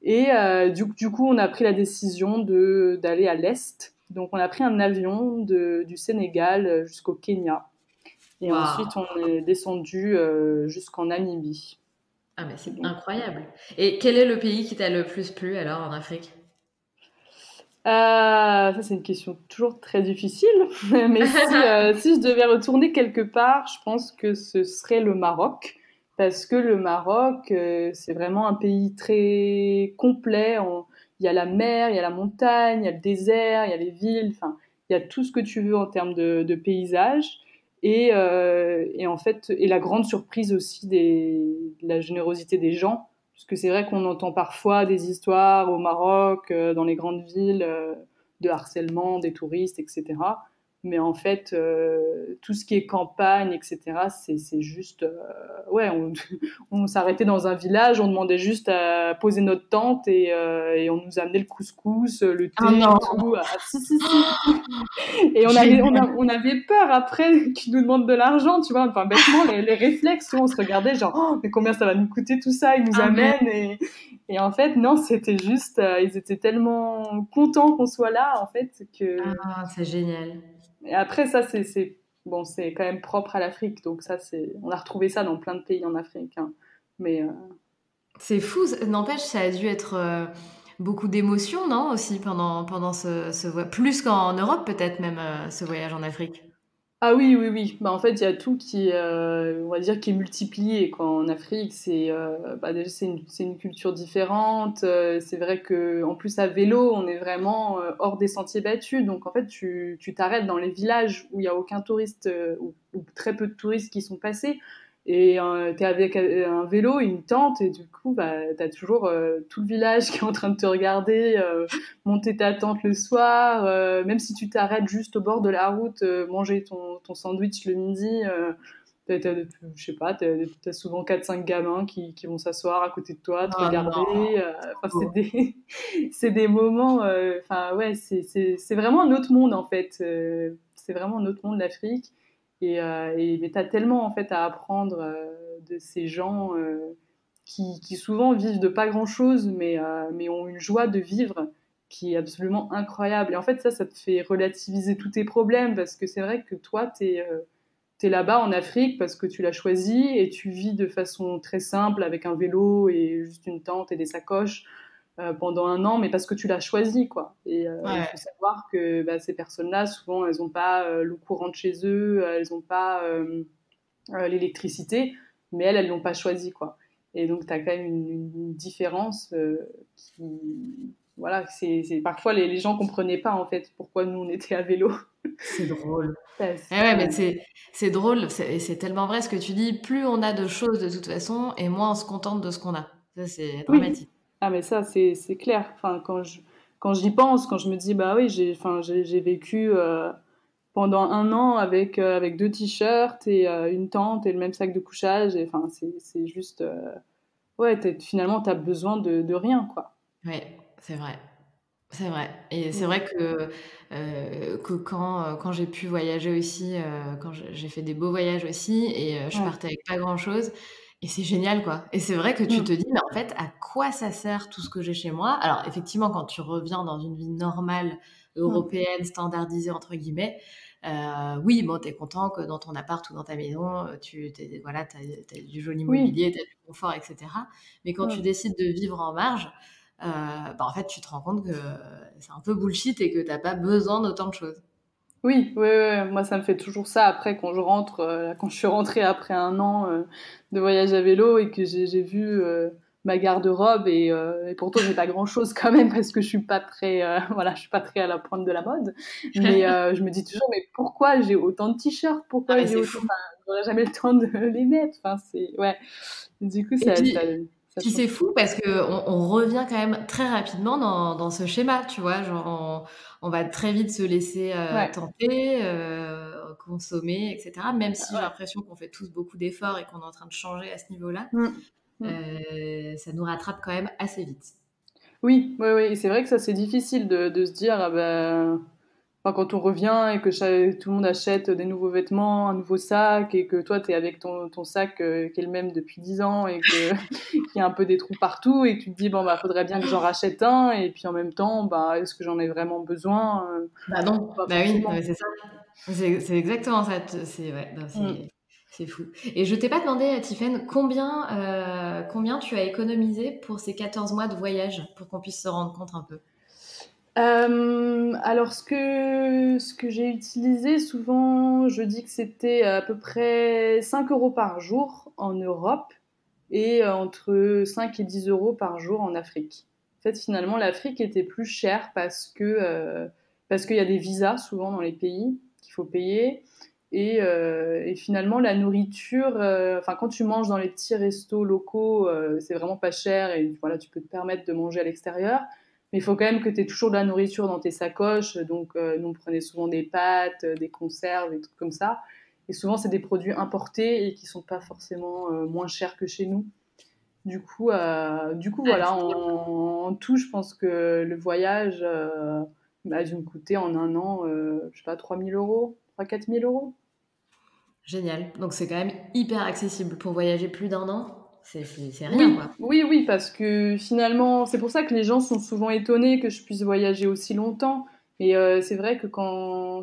Et du coup, on a pris la décision d'aller à l'est. Donc, on a pris un avion du Sénégal jusqu'au Kenya. Et ensuite, Waouh! on est descendu jusqu'en Namibie. Ah, mais c'est Donc, incroyable. Et quel est le pays qui t'a le plus plu alors en Afrique? ça, c'est une question toujours très difficile. Mais si je devais retourner quelque part, je pense que ce serait le Maroc. Parce que le Maroc, c'est vraiment un pays très complet. Il y a la mer, il y a la montagne, il y a le désert, il y a les villes. Enfin, il y a tout ce que tu veux en termes de paysage. Et en fait, et la grande surprise aussi de la générosité des gens. Parce que c'est vrai qu'on entend parfois des histoires au Maroc, dans les grandes villes, de harcèlement des touristes, etc. Mais en fait, tout ce qui est campagne, etc., c'est juste. Ouais, on s'arrêtait dans un village, on demandait juste à poser notre tente et on nous amenait le couscous, le Oh thé et non! tout. Ah, si, si, si. Et Génial. on avait peur après qu'ils nous demandent de l'argent, tu vois. Enfin, bêtement, les réflexes, tu vois, on se regardait genre, oh, mais combien ça va nous coûter tout ça? Ils nous Ah mais amènent. Et en fait, non, c'était juste, ils étaient tellement contents qu'on soit là, en fait, que. ah, c'est génial. Et après, ça, bon, c'est quand même propre à l'Afrique. Donc, ça, on a retrouvé ça dans plein de pays en Afrique, hein. Mais, C'est fou, n'empêche, ça a dû être, beaucoup d'émotions, non, aussi pendant ce plus qu'en Europe peut-être même, ce voyage en Afrique? ah oui, oui, oui. Bah, en fait, il y a tout on va dire, qui est multiplié, quoi. En Afrique, bah, déjà, c'est une culture différente. C'est vrai que, en plus, à vélo, on est vraiment hors des sentiers battus. Donc, en fait, tu t'arrêtes dans les villages où il y a aucun touriste, ou très peu de touristes qui sont passés. Et t'es avec un vélo et une tente, et du coup, bah, t'as toujours tout le village qui est en train de te regarder, monter ta tente le soir, même si tu t'arrêtes juste au bord de la route, manger ton sandwich le midi, je sais pas, t'as souvent 4-5 gamins qui vont s'asseoir à côté de toi, te Oh regarder. non! Enfin, c'est des moments, enfin, ouais, c'est vraiment un autre monde, en fait. C'est vraiment un autre monde, l'Afrique. Mais t'as tellement, en fait, à apprendre de ces gens qui souvent vivent de pas grand-chose, mais ont une joie de vivre qui est absolument incroyable. Et en fait, ça te fait relativiser tous tes problèmes, parce que c'est vrai que toi, t'es là-bas en Afrique parce que tu l'as choisi et tu vis de façon très simple avec un vélo et juste une tente et des sacoches pendant un an, mais parce que tu l'as choisi, quoi. Et il faut Ouais. savoir que bah, ces personnes-là, souvent, elles n'ont pas l'eau courante chez eux, elles n'ont pas l'électricité, mais elles l'ont pas choisi, quoi. Et donc, tu as quand même une différence qui. Voilà, parfois les gens comprenaient pas en fait pourquoi nous on était à vélo. C'est drôle. Parce Eh ouais, mais que- c'est drôle, c'est tellement vrai ce que tu dis. Plus on a de choses de toute façon, et moins on se contente de ce qu'on a. Ça, c'est Oui, dramatique. ah mais ça c'est clair. Enfin, quand j'y pense, quand je me dis bah oui, j'ai vécu pendant un an avec deux t-shirts et une tente et le même sac de couchage. Et enfin, c'est juste. Ouais, finalement, t'as besoin de rien, quoi. Ouais, c'est vrai. C'est vrai et c'est Mm. vrai que quand j'ai pu voyager aussi, quand j'ai fait des beaux voyages aussi et je Ouais. partais avec pas grand-chose et c'est génial, quoi et c'est vrai que tu te Mm. dis: «Mais en fait, à quoi ça sert tout ce que j'ai chez moi?» Alors effectivement, quand tu reviens dans une vie normale, Mm. européenne, «standardisée» entre guillemets, oui, bon, tu es content que dans ton appart ou dans ta maison, voilà, tu as du joli Oui. mobilier, tu as du confort et cetera. Mais quand tu Mm. décides de vivre en marge, bah, en fait, tu te rends compte que c'est un peu bullshit et que t'as pas besoin d'autant de choses. Oui, ouais, ouais, ouais. Moi, ça me fait toujours ça après quand je rentre, quand je suis rentrée après un an de voyage à vélo et que j'ai vu ma garde-robe et pourtant j'ai pas grand-chose quand même parce que je suis pas très, voilà, je suis pas très à la pointe de la mode. Mais je me dis toujours, mais pourquoi j'ai autant de t-shirts? Ah Pourquoi mais j'ai c'est autant, fou. enfin, j'aurais jamais le temps de les mettre. Enfin, c'est, ouais. Du coup, Et ça puis c'est change fou tout. parce qu'on revient quand même très rapidement dans ce schéma, tu vois? Genre on va très vite se laisser Ouais, tenter, consommer, et cetera. Même si j'ai ouais. l'impression qu'on fait tous beaucoup d'efforts et qu'on est en train de changer à ce niveau-là, Mm. Mm. ça nous rattrape quand même assez vite. Oui, oui, oui. Et c'est vrai que ça, c'est difficile de se dire, ah ben, enfin, quand on revient et que tout le monde achète des nouveaux vêtements, un nouveau sac, et que toi, tu es avec ton sac qui est le même depuis 10 ans et qu'il y a un peu des trous partout et que tu te dis, bon, bah, faudrait bien que j'en rachète un. Et puis en même temps, bah, est-ce que j'en ai vraiment besoin? Bah non, Pas bah oui, non mais forcément. c'est ça. C'est exactement ça. C'est ouais, non, Mm. c'est fou. Et je t'ai pas demandé, Tiffaine, combien tu as économisé pour ces 14 mois de voyage pour qu'on puisse se rendre compte un peu. Alors, ce que j'ai utilisé, souvent, je dis que c'était à peu près 5 euros par jour en Europe et entre 5 et 10 euros par jour en Afrique. En fait, finalement, l'Afrique était plus chère parce qu'il y a des visas souvent dans les pays qu'il faut payer. Et finalement, la nourriture, enfin, quand tu manges dans les petits restos locaux, c'est vraiment pas cher et voilà, tu peux te permettre de manger à l'extérieur. Mais il faut quand même que tu aies toujours de la nourriture dans tes sacoches. Donc, nous, on prenait souvent des pâtes, des conserves, des trucs comme ça. Et souvent, c'est des produits importés et qui sont pas forcément moins chers que chez nous. Du coup, Ah, voilà, c'est bien. en tout, je pense que le voyage a dû me coûter en un an, je sais pas, 3 000 euros, 3 000 à 4 000 euros. Génial. Donc c'est quand même hyper accessible pour voyager plus d'un an. C'est rien, Oui, quoi. oui, oui, parce que finalement, c'est pour ça que les gens sont souvent étonnés que je puisse voyager aussi longtemps. Et c'est vrai que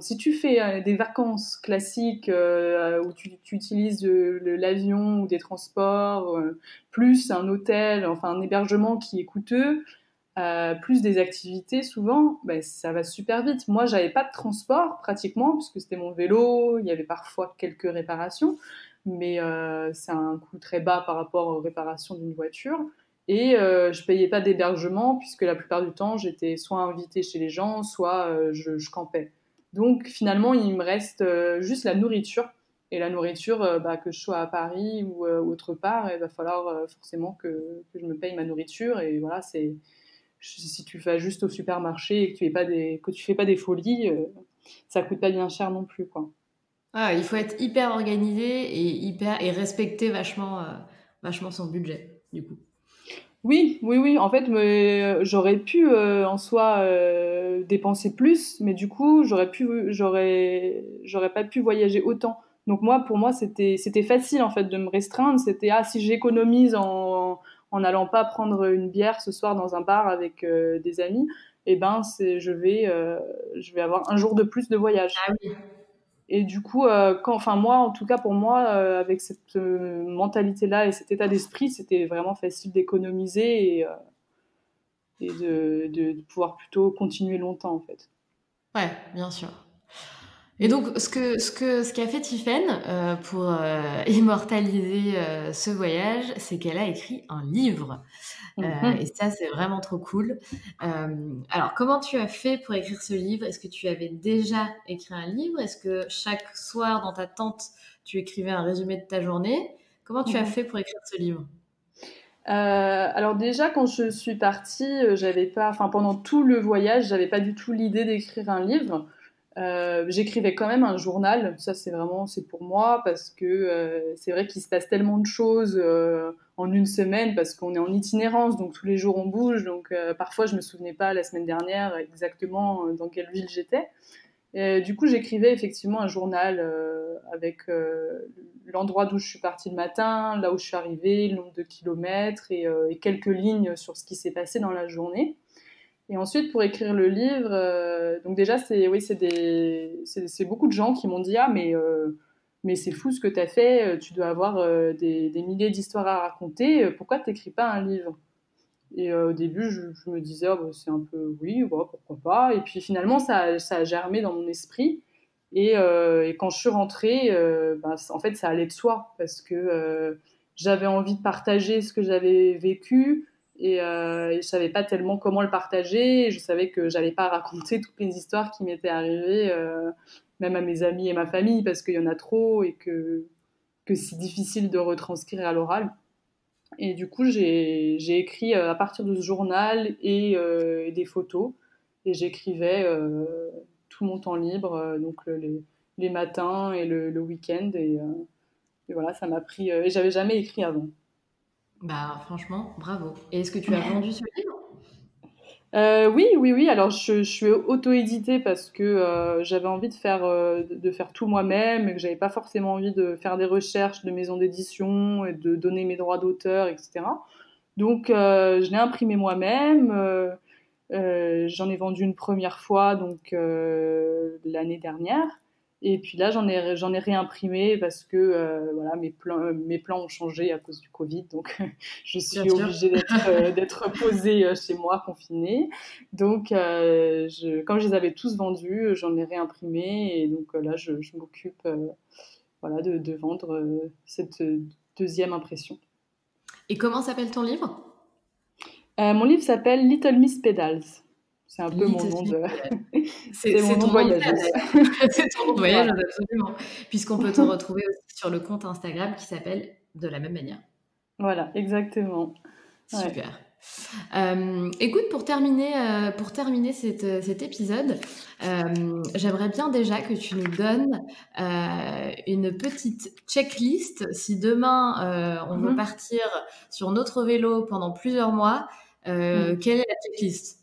si tu fais des vacances classiques où tu utilises l'avion ou des transports, plus un hôtel, enfin un hébergement qui est coûteux, plus des activités souvent, ben, ça va super vite. Moi, j'avais pas de transport pratiquement puisque c'était mon vélo, il y avait parfois quelques réparations, mais c'est un coût très bas par rapport aux réparations d'une voiture. Et je payais pas d'hébergement puisque la plupart du temps j'étais soit invitée chez les gens, soit je campais. Donc finalement, il me reste juste la nourriture. Et la nourriture, bah, que je sois à Paris ou autre part, il va falloir forcément que je me paye ma nourriture. Et voilà, si tu vas juste au supermarché et que tu fais pas des folies, ça coûte pas bien cher non plus, quoi. Ah, il faut être hyper organisé et respecter vachement son budget, du coup. Oui, oui, oui. En fait, j'aurais pu en soi dépenser plus, mais du coup, j'aurais pas pu voyager autant. Donc moi, pour moi, c'était facile en fait de me restreindre. C'était si j'économise en n'allant pas prendre une bière ce soir dans un bar avec des amis, et ben je vais avoir un jour de plus de voyage. Ah oui. Et du coup, enfin moi, en tout cas pour moi, avec cette mentalité-là et cet état d'esprit, c'était vraiment facile d'économiser et de pouvoir plutôt continuer longtemps en fait. Ouais, bien sûr. Et Mm. donc, ce qu'a fait Tiffaine pour immortaliser ce voyage, c'est qu'elle a écrit un livre. Et Mhm. ça, c'est vraiment trop cool. Alors, comment tu as fait pour écrire ce livre? Est-ce que tu avais déjà écrit un livre? Est-ce que chaque soir dans ta tente, tu écrivais un résumé de ta journée? Comment tu as Mhm. fait pour écrire ce livre? Alors déjà, quand je suis partie, j'avais pas, enfin pendant tout le voyage, j'avais pas du tout l'idée d'écrire un livre. J'écrivais quand même un journal, ça c'est pour moi parce que c'est vrai qu'il se passe tellement de choses en une semaine parce qu'on est en itinérance, donc tous les jours on bouge, donc parfois je me souvenais pas la semaine dernière exactement dans quelle ville j'étais. Et, du coup j'écrivais effectivement un journal avec l'endroit d'où je suis partie le matin, là où je suis arrivée, le nombre de kilomètres et quelques lignes sur ce qui s'est passé dans la journée. Et ensuite, pour écrire le livre, donc déjà, c'est beaucoup de gens qui m'ont dit ah mais c'est fou ce que tu as fait, tu dois avoir des milliers d'histoires à raconter, pourquoi t'écris pas un livre? Et au début, je me disais ah, bah, c'est un peu oui, bah, pourquoi pas. Et puis finalement, ça a germé dans mon esprit. Et quand je suis rentrée, bah, en fait, ça allait de soi parce que j'avais envie de partager ce que j'avais vécu et je savais pas tellement comment le partager. Et je savais que j'allais pas raconter toutes les histoires qui m'étaient arrivées, même à mes amis et ma famille, parce qu'il y en a trop et que c'est difficile de retranscrire à l'oral. Et du coup, j'ai écrit à partir de ce journal et des photos. Et j'écrivais tout mon temps libre, donc les matins et le week-end. Et voilà, ça m'a pris. Et j'avais jamais écrit avant. Bah, franchement, bravo. Et est-ce que tu as vendu ce livre? Oui, oui, oui. Alors, je suis auto-éditée parce que j'avais envie de faire tout moi-même et que j'avais pas forcément envie de faire des recherches de maisons d'édition et de donner mes droits d'auteur, etc. Donc, je l'ai imprimé moi-même. J'en ai vendu une première fois, donc l'année dernière. Et puis là, j'en ai réimprimé parce que voilà, mes plans ont changé à cause du Covid. Donc, je Bien suis sûr. obligée d'être posée chez moi, confinée. Donc, comme je les avais tous vendus, j'en ai réimprimé. Et donc là, je m'occupe voilà, de vendre cette deuxième impression. Et comment s'appelle ton livre? Mon livre s'appelle Little Miss Pedals. C'est un peu mon Little nom Miss de, Pedals. c'est mon C'est nom ton de nom de scène, voyageuse. d'ailleurs. C'est ton nom de voyage, Voilà. absolument. Puisqu'on peut te retrouver aussi sur le compte Instagram qui s'appelle de la même manière. Voilà, exactement. Ouais. Super. Écoute, pour terminer cet épisode, j'aimerais bien déjà que tu nous donnes une petite checklist. Si demain on veut Mhm. partir sur notre vélo pendant plusieurs mois, Mm. quelle est la checklist?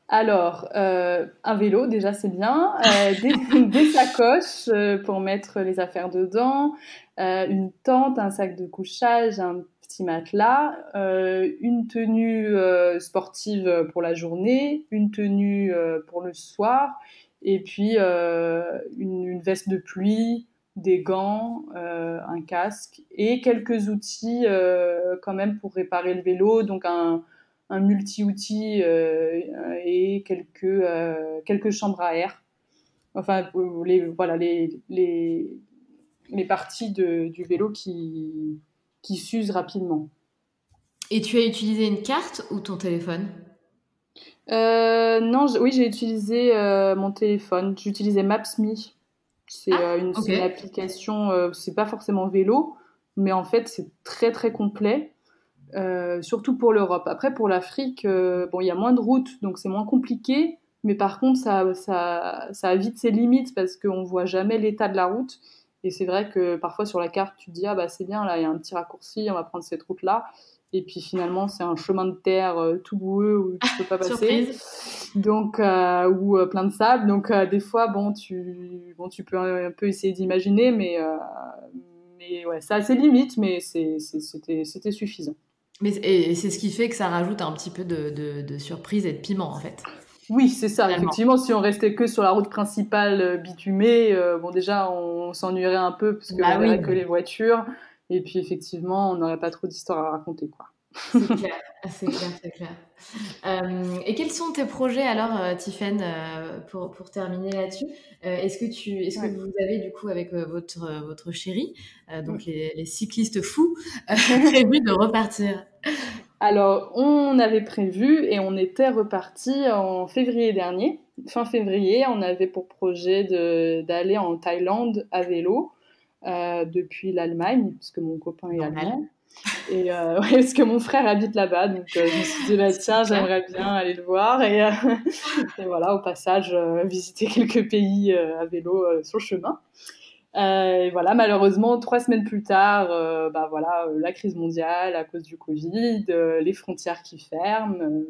Alors, un vélo, déjà, c'est bien. Des sacoches pour mettre les affaires dedans, une tente, un sac de couchage, un petit matelas, une tenue sportive pour la journée, une tenue pour le soir, et puis une veste de pluie, des gants, un casque et quelques outils quand même pour réparer le vélo, donc un multi-outils et quelques chambres à air. Enfin, voilà, les parties du vélo qui s'usent rapidement. Et tu as utilisé une carte ou ton téléphone? Non, oui, j'ai utilisé mon téléphone. J'utilisais Maps.me. Ah, ok. C'est une application, c'est pas forcément vélo, mais en fait, c'est très très complet. Surtout pour l'Europe. Après, pour l'Afrique, bon, il y a moins de routes, donc c'est moins compliqué. Mais par contre, ça a vite ses limites parce qu'on voit jamais l'état de la route. Et c'est vrai que parfois sur la carte, tu te dis, ah bah c'est bien, là, il y a un petit raccourci, on va prendre cette route-là. Et puis finalement, c'est un chemin de terre tout boueux où tu peux pas passer. Surprise. Donc, ou plein de sable. Donc, des fois, tu peux un peu essayer d'imaginer, mais ouais, ça a ses limites, mais c'était suffisant. Et c'est ce qui fait que ça rajoute un petit peu de surprise et de piment, en fait, Oui, c'est ça. finalement. Effectivement, si on restait que sur la route principale bitumée, bon déjà on s'ennuierait un peu parce qu'on Bah oui, verrait que les voitures. Et puis effectivement, on n'aurait pas trop d'histoires à raconter, quoi. c'est clair, c'est clair, c'est clair. Et quels sont tes projets alors, Tiffaine, pour terminer là-dessus? Est-ce que Ouais. vous avez du coup avec votre chéri, donc Mm. les cyclistes fous, prévu de repartir? Alors, on avait prévu et on était reparti en février dernier. Fin février, on avait pour projet d'aller en Thaïlande à vélo depuis l'Allemagne, parce que mon copain est Normal. allemand. Et ouais, parce que mon frère habite là-bas, donc je me suis dit bah tiens, j'aimerais bien aller le voir et voilà, au passage visiter quelques pays à vélo sur le chemin. Et voilà, malheureusement 3 semaines plus tard, bah voilà, la crise mondiale à cause du Covid, les frontières qui ferment.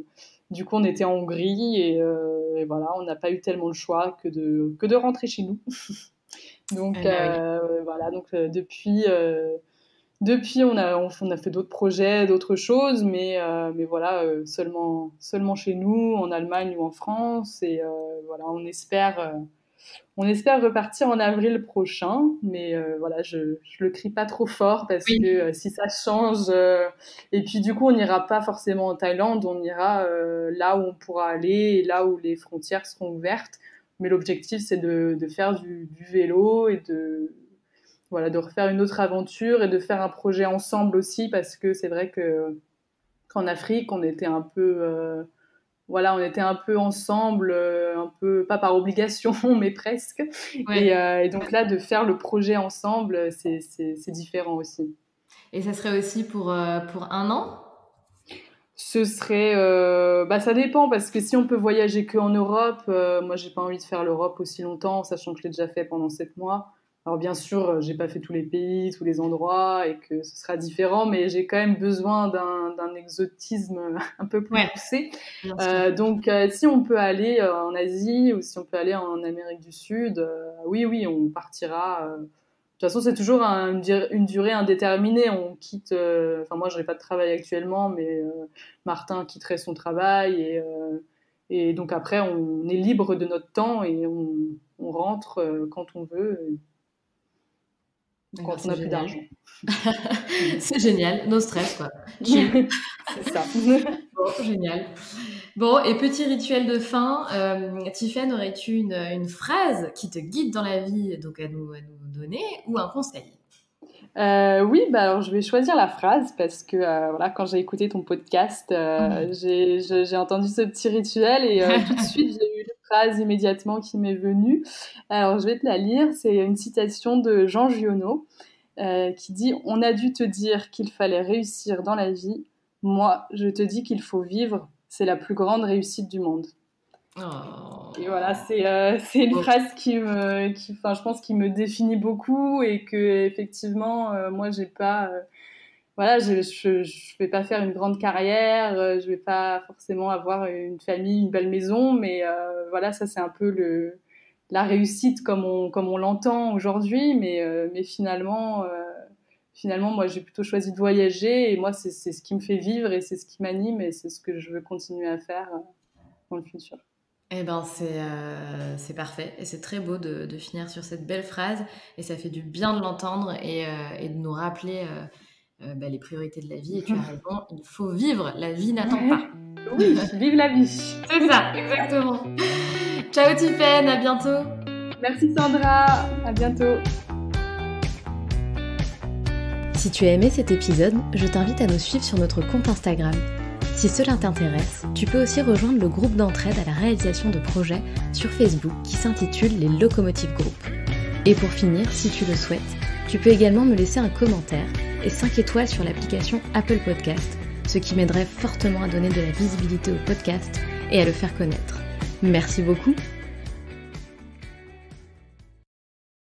Du coup, on était en Hongrie et voilà, on n'a pas eu tellement le choix que de rentrer chez nous. Donc voilà, donc depuis, on a fait d'autres projets, d'autres choses, mais voilà, seulement chez nous, en Allemagne ou en France. Et voilà, on espère repartir en avril prochain, mais voilà, je le crie pas trop fort parce que si ça change, et puis du coup, on n'ira pas forcément en Thaïlande, on ira là où on pourra aller et là où les frontières seront ouvertes. Mais l'objectif, c'est de faire du vélo et de refaire une autre aventure et de faire un projet ensemble aussi, parce que c'est vrai qu'en Afrique, on était un peu ensemble, un peu pas par obligation, mais presque. Ouais. Et donc là, de faire le projet ensemble, c'est différent aussi. Et ça serait aussi pour 1 an ? Ce serait, ça dépend, parce que si on peut voyager qu'en Europe, moi j'ai pas envie de faire l'Europe aussi longtemps, sachant que je l'ai déjà fait pendant 7 mois. Alors bien sûr, j'ai pas fait tous les pays, tous les endroits, et que ce sera différent, mais j'ai quand même besoin d'un exotisme un peu plus poussé. Donc si on peut aller en Asie ou si on peut aller en Amérique du Sud, oui, on partira. De toute façon, c'est toujours une durée indéterminée. On quitte. Moi, je n'ai pas de travail actuellement, mais Martin quitterait son travail et donc après, on est libre de notre temps et on rentre quand on veut. Quand on n'a plus d'argent. C'est génial, no stress quoi. C'est ça. Bon, génial. Bon, et petit rituel de fin, Tiffaine, aurais-tu une phrase qui te guide dans la vie, donc à nous donner, ou un conseil ? Oui, alors je vais choisir la phrase parce que voilà, quand j'ai écouté ton podcast, j'ai entendu ce petit rituel et tout de suite j'ai eu une phrase immédiatement qui m'est venue. Alors je vais te la lire, c'est une citation de Jean Giono qui dit « On a dû te dire qu'il fallait réussir dans la vie, moi je te dis qu'il faut vivre, c'est la plus grande réussite du monde ». Et voilà, c'est une phrase qui je pense, qui me définit beaucoup et que effectivement, moi, j'ai pas, je vais pas faire une grande carrière, je vais pas forcément avoir une famille, une belle maison, mais voilà, ça c'est un peu la réussite comme on l'entend aujourd'hui, mais finalement, moi, j'ai plutôt choisi de voyager et moi, c'est ce qui me fait vivre et c'est ce qui m'anime et c'est ce que je veux continuer à faire dans le futur. Eh ben c'est parfait et c'est très beau de finir sur cette belle phrase et ça fait du bien de l'entendre et de nous rappeler les priorités de la vie. Et tu as raison, il faut vivre, la vie n'attend pas. Oui, vive la vie. C'est ça, exactement. Ciao Tiffaine, à bientôt. Merci Sandra, à bientôt. Si tu as aimé cet épisode, je t'invite à nous suivre sur notre compte Instagram. Si cela t'intéresse, tu peux aussi rejoindre le groupe d'entraide à la réalisation de projets sur Facebook qui s'intitule les Locomotive Group. Et pour finir, si tu le souhaites, tu peux également me laisser un commentaire et 5 étoiles sur l'application Apple Podcast, ce qui m'aiderait fortement à donner de la visibilité au podcast et à le faire connaître. Merci beaucoup.